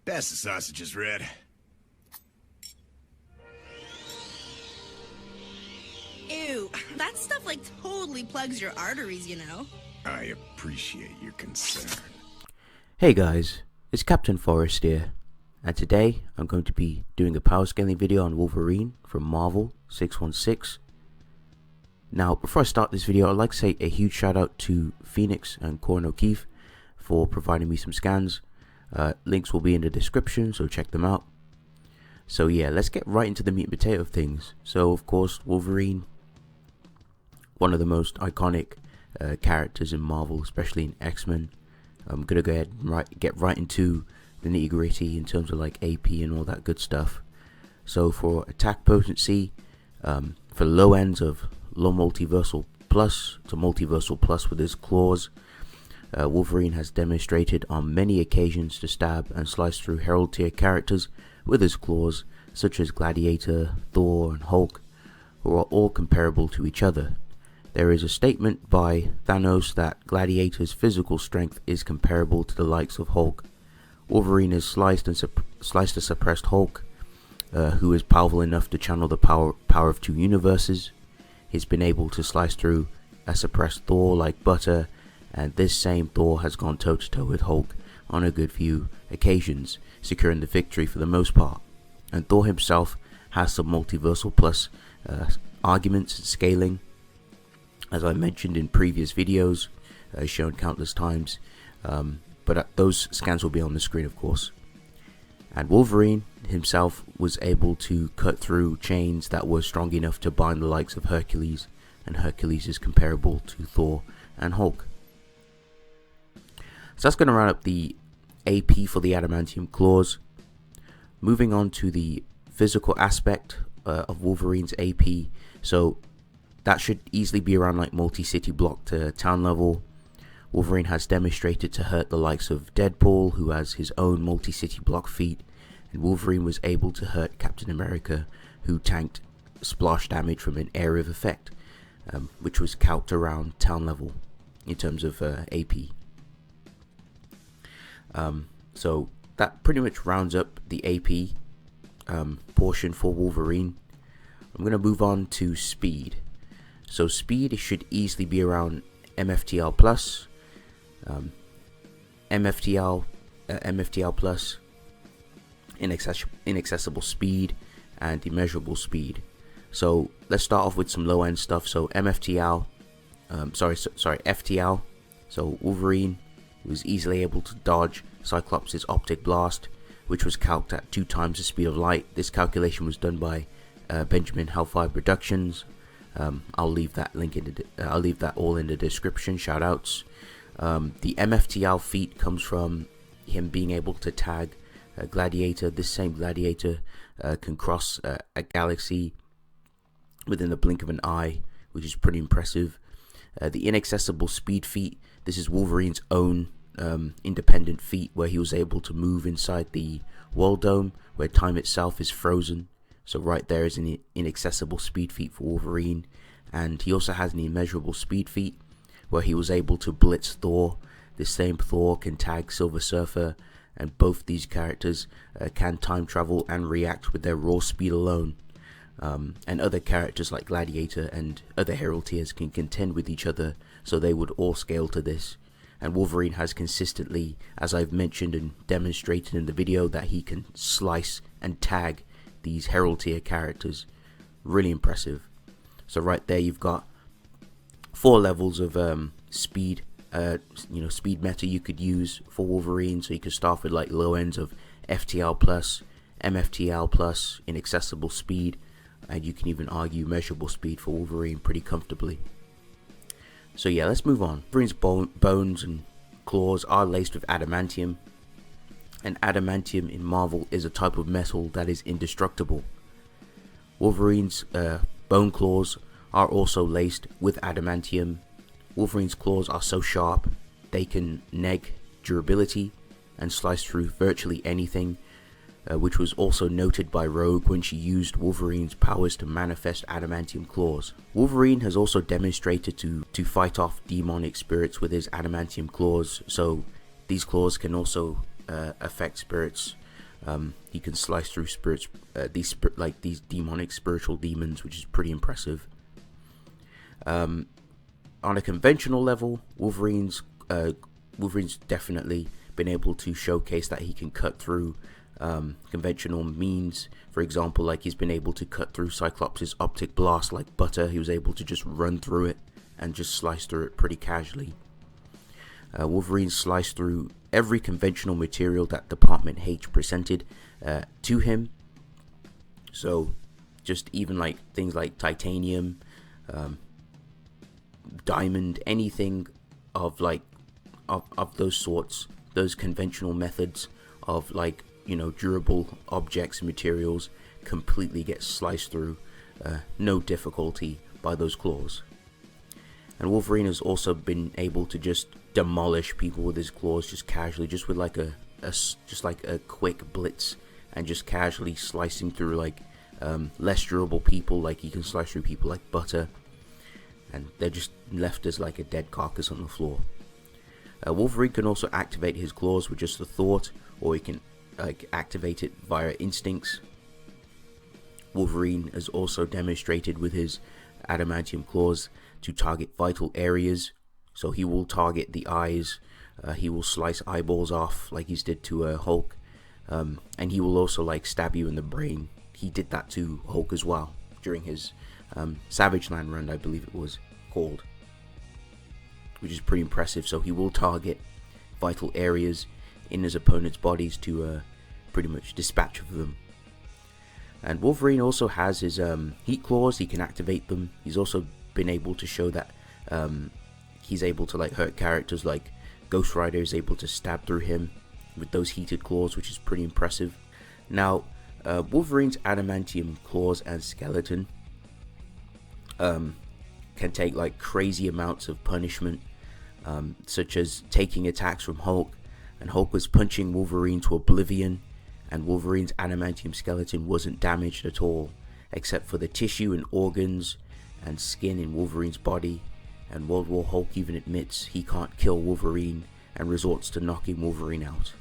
Pass the sausages, Red. Ew, that stuff like totally plugs your arteries, you know? I appreciate your concern. Hey guys, it's Captain Forrest here, and today I'm going to be doing a power scaling video on Wolverine from Marvel 616. Now, before I start this video, I'd like to say a huge shout out to Phoenix and Korin for providing me some scans. Links will be in the description, so check them out. So yeah, let's get right into the meat and potato of things. So of course, Wolverine, one of the most iconic characters in Marvel, especially in X-Men. I'm gonna go ahead and get right into the nitty gritty in terms of like AP and all that good stuff. So for attack potency, for low ends of low multiversal plus to multiversal plus with his claws, Wolverine has demonstrated on many occasions to stab and slice through Herald tier characters with his claws, such as Gladiator, Thor and Hulk, who are all comparable to each other. There is a statement by Thanos that Gladiator's physical strength is comparable to the likes of Hulk. Wolverine has sliced a suppressed Hulk, who is powerful enough to channel the power of two universes. He's been able to slice through a suppressed Thor like butter, and this same Thor has gone toe to toe with Hulk on a good few occasions, securing the victory for the most part. And Thor himself has some multiversal plus arguments and scaling, as I mentioned in previous videos, shown countless times, but those scans will be on the screen, of course. And Wolverine himself was able to cut through chains that were strong enough to bind the likes of Hercules, and Hercules is comparable to Thor and Hulk. So that's going to round up the AP for the adamantium claws. Moving on to the physical aspect of Wolverine's AP. So that should easily be around like multi-city block to town level. Wolverine has demonstrated to hurt the likes of Deadpool, who has his own multi-city block feat, and Wolverine was able to hurt Captain America, who tanked splash damage from an area of effect, which was calced around town level in terms of AP. So that pretty much rounds up the AP portion for Wolverine. I'm going to move on to speed. So speed should easily be around MFTL plus, MFTL plus, inaccessible speed, and immeasurable speed. So let's start off with some low end stuff. So MFTL, FTL. So Wolverine was easily able to dodge Cyclops' optic blast, which was calced at 2 times the speed of light. This calculation was done by Benjamin Hellfire Productions. I'll leave that all in the description. Shoutouts. The MFTL feat comes from him being able to tag Gladiator. This same Gladiator can cross a galaxy within the blink of an eye, which is pretty impressive. The inaccessible speed feat. This is Wolverine's own independent feat, where he was able to move inside the World Dome, where time itself is frozen. So right there is an inaccessible speed feat for Wolverine. And he also has an immeasurable speed feat, where he was able to blitz Thor. This same Thor can tag Silver Surfer, and both these characters can time travel and react with their raw speed alone. And other characters like Gladiator and other Herald tiers can contend with each other, so they would all scale to this. And Wolverine has consistently, as I've mentioned and demonstrated in the video, that he can slice and tag these Herald tier characters. Really impressive. So right there you've got 4 levels of speed, speed meta you could use for Wolverine. So you could start with like low ends of FTL plus, MFTL plus, inaccessible speed, and you can even argue measurable speed for Wolverine pretty comfortably. So yeah, let's move on. Wolverine's bones and claws are laced with adamantium, and adamantium in Marvel is a type of metal that is indestructible. Wolverine's bone claws are also laced with adamantium. Wolverine's claws are so sharp they can neg durability and slice through virtually anything, which was also noted by Rogue when she used Wolverine's powers to manifest adamantium claws. Wolverine has also demonstrated to fight off demonic spirits with his adamantium claws, so these claws can also affect spirits He can slice through spirits, these demonic spiritual demons, which is pretty impressive. On a conventional level, Wolverine's definitely been able to showcase that he can cut through conventional means. For example, like he's been able to cut through Cyclops' optic blast like butter. He was able to just run through it and just slice through it pretty casually. Wolverine sliced through every conventional material that Department H presented to him. So just even like things like titanium, diamond, anything of like of those sorts, those conventional methods of like, you know, durable objects and materials completely get sliced through, no difficulty by those claws. And Wolverine has also been able to just demolish people with his claws just casually, just with like a quick blitz, and just casually slicing through like less durable people. Like he can slice through people like butter, and they're just left as like a dead carcass on the floor. Wolverine can also activate his claws with just a thought, or he can like activate it via instincts. Wolverine has also demonstrated with his adamantium claws to target vital areas. So he will target the eyes, he will slice eyeballs off like he's did to Hulk, and he will also like stab you in the brain. He did that to Hulk as well during his Savage Land run, I believe it was called, which is pretty impressive. So he will target vital areas in his opponent's bodies to pretty much dispatch of them. And Wolverine also has his heat claws. He can activate them. He's also been able to show that he's able to like hurt characters, like Ghost Rider is able to stab through him with those heated claws, which is pretty impressive. Now Wolverine's adamantium claws and skeleton can take like crazy amounts of punishment, such as taking attacks from Hulk, and Hulk was punching Wolverine to oblivion, and Wolverine's adamantium skeleton wasn't damaged at all, except for the tissue and organs and skin in Wolverine's body. And World War Hulk even admits he can't kill Wolverine and resorts to knocking Wolverine out.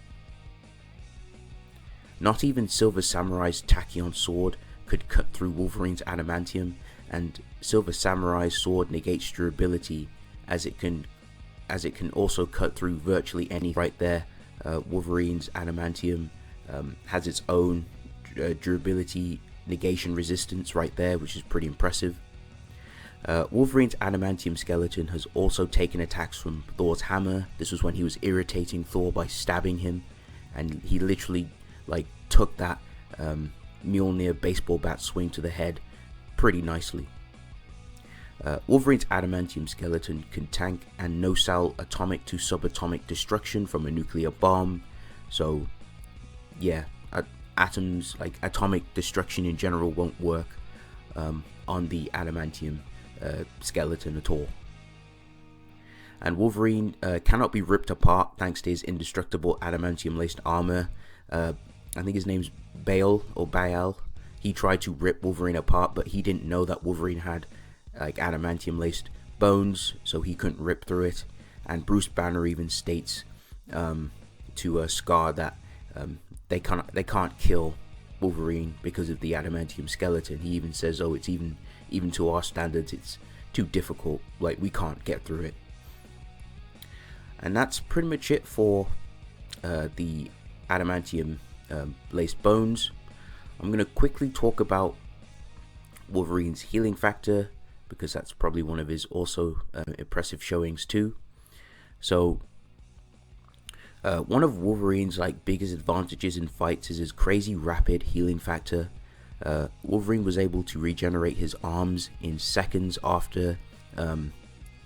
Not even Silver Samurai's tachyon sword could cut through Wolverine's adamantium, and Silver Samurai's sword negates durability, as it can also cut through virtually any. Right there, Wolverine's adamantium has its own durability negation resistance right there, which is pretty impressive. Wolverine's adamantium skeleton has also taken attacks from Thor's hammer. This was when he was irritating Thor by stabbing him, and he literally like took that Mjolnir baseball bat swing to the head pretty nicely. Wolverine's adamantium skeleton can tank and no-sell atomic to subatomic destruction from a nuclear bomb. So yeah, atoms, like atomic destruction in general, won't work on the adamantium skeleton at all. And Wolverine cannot be ripped apart thanks to his indestructible adamantium laced armor. I think his name's Baal or Baal. He tried to rip Wolverine apart, but he didn't know that Wolverine had like adamantium laced bones, so he couldn't rip through it. And Bruce Banner even states to Scar that they can't kill Wolverine because of the adamantium skeleton. He even says, oh, it's even to our standards, it's too difficult, like we can't get through it. And that's pretty much it for the adamantium laced bones. I'm going to quickly talk about Wolverine's healing factor, because that's probably one of his also impressive showings too. So one of Wolverine's like biggest advantages in fights is his crazy rapid healing factor. Wolverine was able to regenerate his arms in seconds after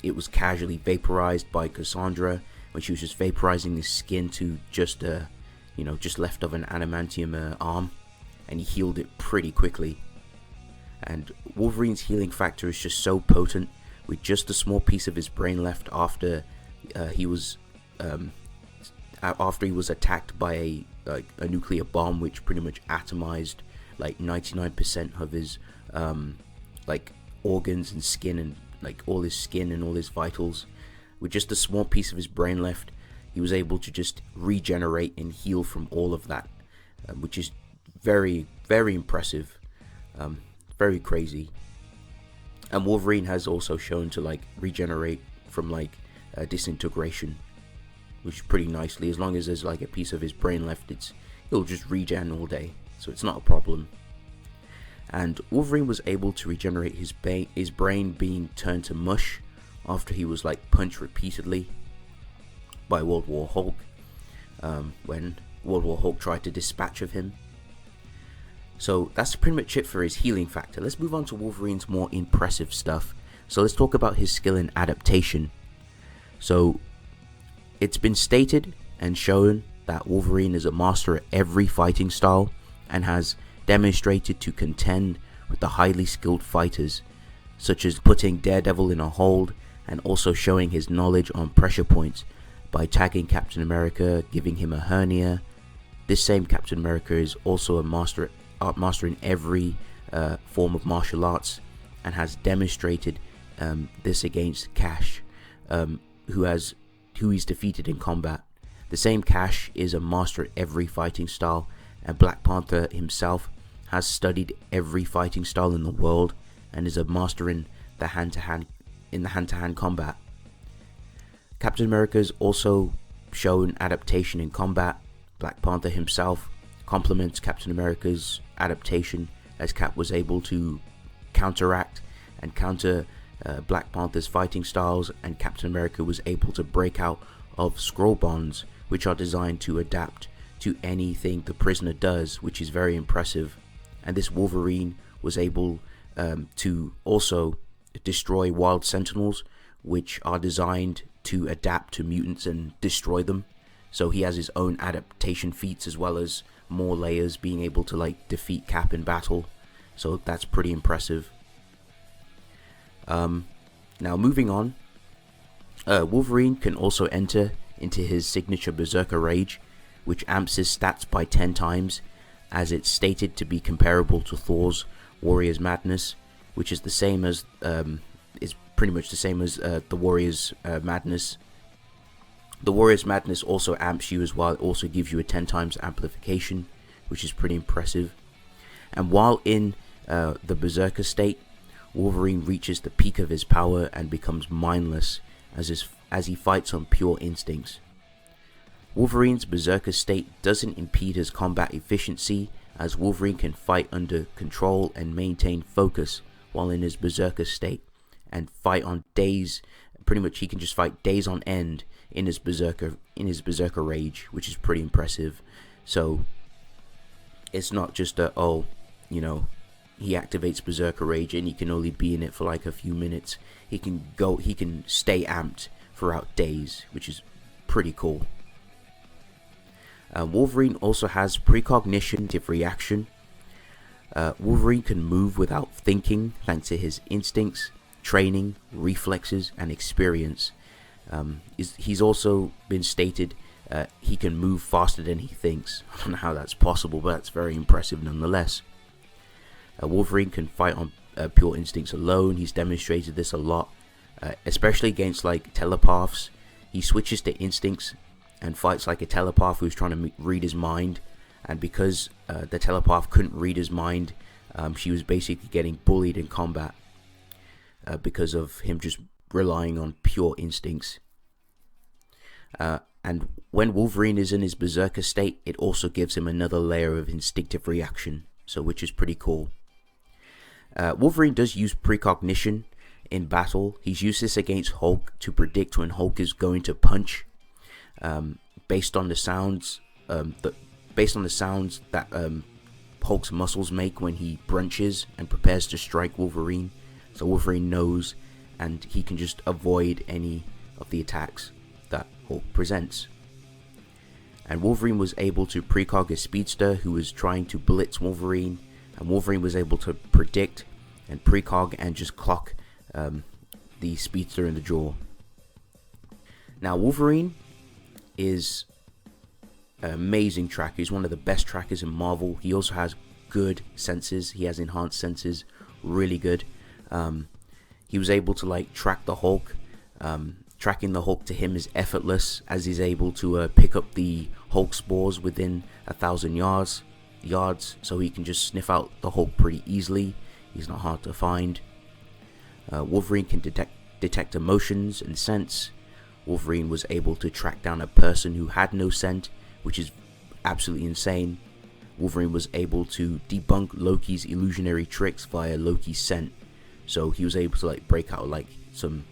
it was casually vaporized by Cassandra, when she was just vaporizing his skin to just just left of an adamantium arm, and he healed it pretty quickly. And Wolverine's healing factor is just so potent, with just a small piece of his brain left after he was attacked by a nuclear bomb, which pretty much atomized like 99% of his like organs and skin, and like all his skin and all his vitals. With just a small piece of his brain left, he was able to just regenerate and heal from all of that which is very, very impressive, very crazy. And Wolverine has also shown to like regenerate from like disintegration, which pretty nicely, as long as there's like a piece of his brain left, it'll just regen all day, so it's not a problem. And Wolverine was able to regenerate his brain being turned to mush after he was like punched repeatedly by World War Hulk, when World War Hulk tried to dispatch of him. So that's pretty much it for his healing factor. Let's move on to Wolverine's more impressive stuff. So let's talk about his skill in adaptation. So it's been stated and shown that Wolverine is a master at every fighting style and has demonstrated to contend with the highly skilled fighters, such as putting Daredevil in a hold and also showing his knowledge on pressure points by tagging Captain America, giving him a hernia. This same Captain America is also a master in every form of martial arts and has demonstrated this against Cash, who he's defeated in combat. The same Cash is a master at every fighting style, and Black Panther himself has studied every fighting style in the world and is a master in the hand-to-hand combat. Captain America has also shown adaptation in combat. Black Panther himself complements Captain America's adaptation, as Cap was able to counteract and counter Black Panther's fighting styles, and Captain America was able to break out of scroll bonds, which are designed to adapt to anything the prisoner does, which is very impressive. And this Wolverine was able to also destroy wild sentinels, which are designed to adapt to mutants and destroy them. So he has his own adaptation feats, as well as more layers, being able to like defeat Cap in battle. So that's pretty impressive. Now moving on, Wolverine can also enter into his signature Berserker Rage, which amps his stats by 10 times, as it's stated to be comparable to Thor's Warrior's Madness, which is the same as is pretty much the same as the Warrior's Madness. The Warrior's Madness also amps you as well. It also gives you a 10 times amplification, which is pretty impressive. And while in the Berserker state, Wolverine reaches the peak of his power and becomes mindless as he fights on pure instincts. Wolverine's Berserker state doesn't impede his combat efficiency, as Wolverine can fight under control and maintain focus while in his Berserker state, and fight on days. Pretty much he can just fight days on end in his Berserker Rage, which is pretty impressive. So it's not just he activates Berserker Rage and he can only be in it for like a few minutes. He can stay amped throughout days, which is pretty cool. Wolverine also has Precognition reaction. Wolverine can move without thinking thanks to his instincts, training, reflexes, and experience. He's also been stated he can move faster than he thinks. I don't know how that's possible, but that's very impressive nonetheless. Wolverine can fight on pure instincts alone. He's demonstrated this a lot, especially against like telepaths. He switches to instincts and fights like a telepath who's trying to read his mind, and because the telepath couldn't read his mind, she was basically getting bullied in combat because of him just relying on pure instincts. And when Wolverine is in his Berserker state, it also gives him another layer of instinctive reaction, so which is pretty cool. Wolverine does use Precognition in battle. He's used this against Hulk to predict when Hulk is going to punch, based on the sounds that Hulk's muscles make when he brunches and prepares to strike Wolverine. So Wolverine knows, and he can just avoid any of the attacks that Hulk presents. And Wolverine was able to precog a speedster who was trying to blitz Wolverine, and Wolverine was able to predict and precog and just clock the speedster in the jaw. Now Wolverine is an amazing tracker. He's one of the best trackers in Marvel. He also has good senses. He has enhanced senses, really good. He was able to like track the Hulk. Tracking the Hulk to him is effortless, as he's able to pick up the Hulk spores within 1,000 yards. yards, so he can just sniff out the Hulk pretty easily. He's not hard to find. Wolverine can detect emotions and scents. Wolverine was able to track down a person who had no scent, which is absolutely insane. Wolverine was able to debunk Loki's illusionary tricks via Loki's scent. So he was able to like break out like some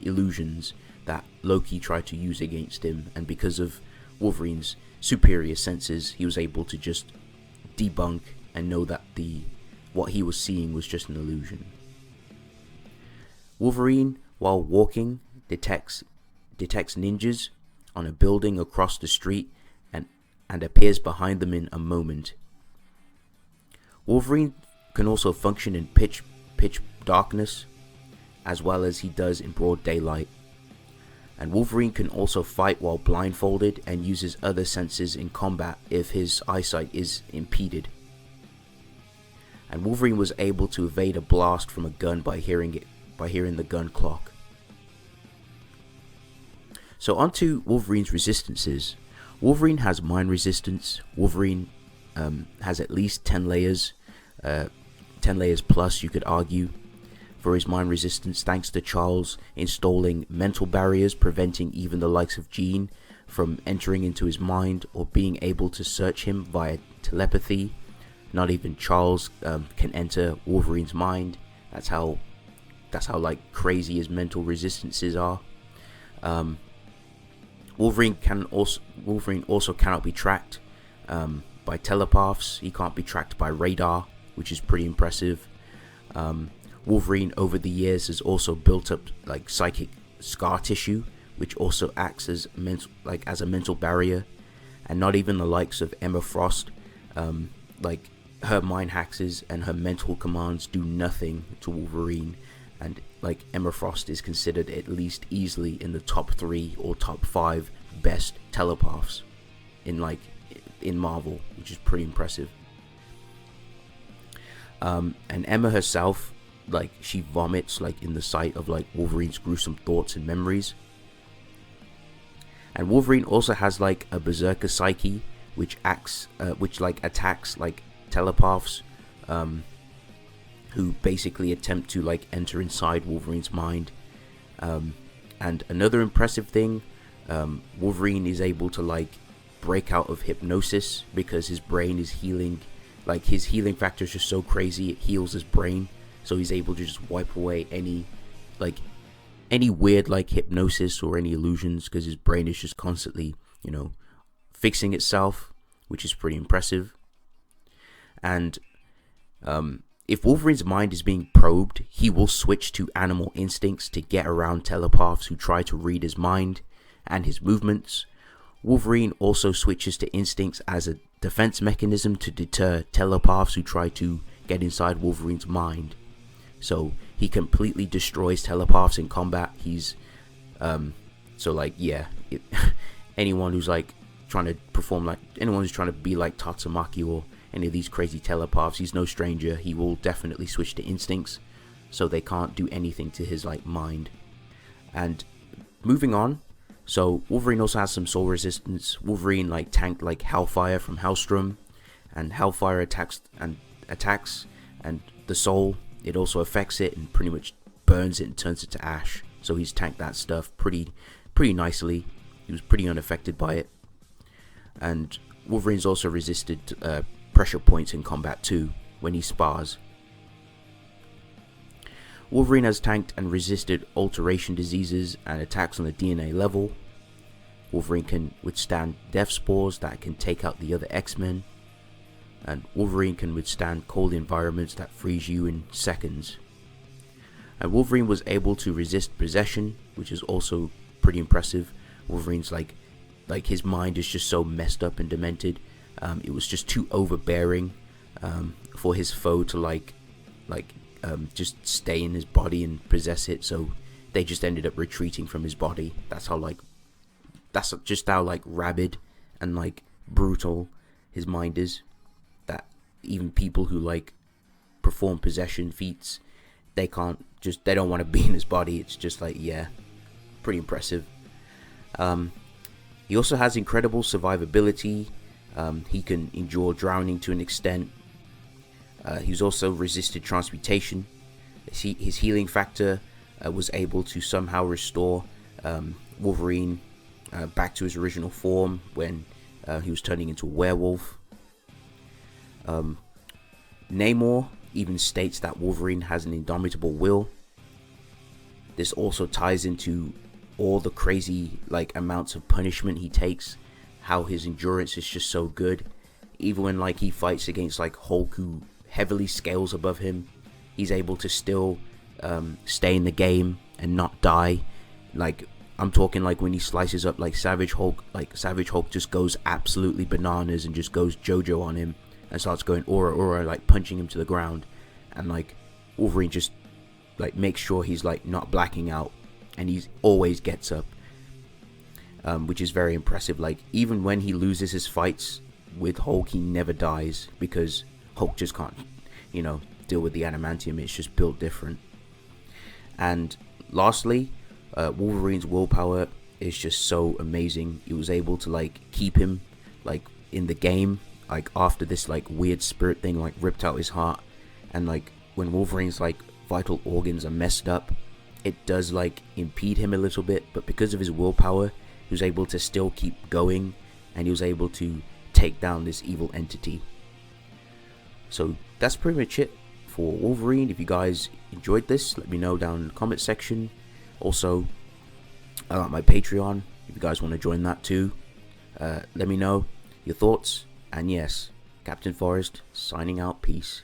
illusions that Loki tried to use against him, and because of Wolverine's superior senses, he was able to just debunk and know that what he was seeing was just an illusion. Wolverine, while walking, detects ninjas on a building across the street and appears behind them in a moment. Wolverine can also function in pitch darkness, as well as he does in broad daylight. And Wolverine can also fight while blindfolded and uses other senses in combat if his eyesight is impeded. And Wolverine was able to evade a blast from a gun by hearing the gun clock. So onto Wolverine's resistances. Wolverine has mind resistance. Wolverine has at least 10 layers, 10 layers plus, you could argue, for his mind resistance, thanks to Charles installing mental barriers preventing even the likes of Jean from entering into his mind or being able to search him via telepathy. Not even Charles can enter Wolverine's mind. That's how like crazy his mental resistances are. Wolverine also cannot be tracked by telepaths. He can't be tracked by radar, which is pretty impressive. Wolverine over the years has also built up like psychic scar tissue, which also acts as a mental barrier. And not even the likes of Emma Frost, like her mind hacks and her mental commands do nothing to Wolverine. And like Emma Frost is considered at least easily in the top 3 or top 5 best telepaths in Marvel, which is pretty impressive. And Emma herself, like, she vomits like in the sight of like Wolverine's gruesome thoughts and memories. And Wolverine also has like a berserker psyche, which attacks like telepaths, who basically attempt to like enter inside Wolverine's mind. And another impressive thing, Wolverine is able to like break out of hypnosis because his brain is healing. Like, his healing factor is just so crazy, it heals his brain, so he's able to just wipe away any weird like hypnosis or any illusions, because his brain is just constantly, fixing itself, which is pretty impressive. And if Wolverine's mind is being probed, he will switch to animal instincts to get around telepaths who try to read his mind and his movements. Wolverine also switches to instincts as a defense mechanism to deter telepaths who try to get inside Wolverine's mind. So he completely destroys telepaths in combat. He's anyone who's like trying to perform like anyone who's trying to be like Tatsumaki or any of these crazy telepaths, he's no stranger. He will definitely switch to instincts, so they can't do anything to his like mind. And moving on, so Wolverine also has some soul resistance. Wolverine like tanked like Hellfire from Hellstrom, and Hellfire attacks and the soul, it also affects it and pretty much burns it and turns it to ash. So he's tanked that stuff pretty nicely. He was pretty unaffected by it. And Wolverine's also resisted pressure points in combat too when he spars. Wolverine has tanked and resisted alteration diseases and attacks on the DNA level. Wolverine can withstand death spores that can take out the other X-Men. And Wolverine can withstand cold environments that freeze you in seconds. And Wolverine was able to resist possession, which is also pretty impressive. Wolverine's like his mind is just so messed up and demented. It was just too overbearing for his foe to just stay in his body and possess it. So they just ended up retreating from his body. That's just how like rabid and like brutal his mind is. That even people who like perform possession feats, they don't want to be in his body. It's just like, yeah, pretty impressive. He also has incredible survivability. He can endure drowning to an extent. He's also resisted transmutation. His healing factor was able to somehow restore Wolverine back to his original form when he was turning into a werewolf. Namor even states that Wolverine has an indomitable will. This also ties into all the crazy amounts of punishment he takes, how his endurance is just so good. Even when he fights against Hulk, who heavily scales above him, he's able to still stay in the game and not die. I'm talking when he slices up Savage Hulk, Savage Hulk just goes absolutely bananas and just goes JoJo on him and starts going aura, punching him to the ground. And Wolverine just makes sure he's not blacking out, and he always gets up, which is very impressive. Even when he loses his fights with Hulk, he never dies, because Hulk just can't deal with the adamantium. It's just built different. And lastly, Wolverine's willpower is just so amazing. He was able to keep him in the game after this weird spirit thing ripped out his heart. And when Wolverine's vital organs are messed up, it does impede him a little bit, but because of his willpower, he was able to still keep going, and he was able to take down this evil entity. So that's pretty much it for Wolverine. If you guys enjoyed this, let me know down in the comment section. Also, I got my Patreon, if you guys want to join that too. Let me know your thoughts. And yes, Captain Forrest signing out. Peace.